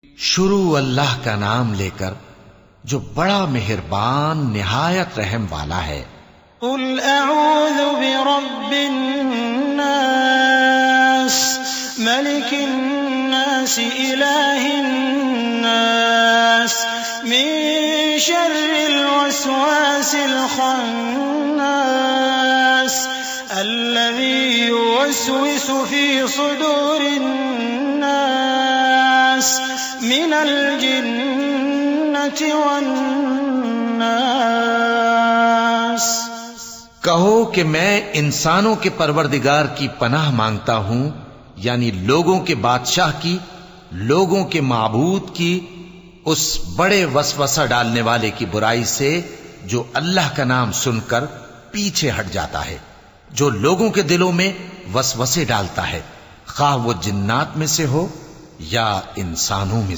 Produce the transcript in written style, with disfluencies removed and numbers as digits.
شروع اللہ کا نام لے کر جو بڑا مہربان نہایت رحم والا ہے۔ قل اعوذ برب الناس ملک الناس الہ الناس من شر الوسواس الخناس الذي يوسوس في صدور الناس من الجنة والناس۔ کہو کہ میں انسانوں کے پروردگار کی پناہ مانگتا ہوں، یعنی لوگوں کے بادشاہ کی، لوگوں کے معبود کی، اس بڑے وسوسہ ڈالنے والے کی برائی سے جو اللہ کا نام سن کر پیچھے ہٹ جاتا ہے، جو لوگوں کے دلوں میں وسوسے ڈالتا ہے، خواہ وہ جنات میں سے ہو یا انسانوں میں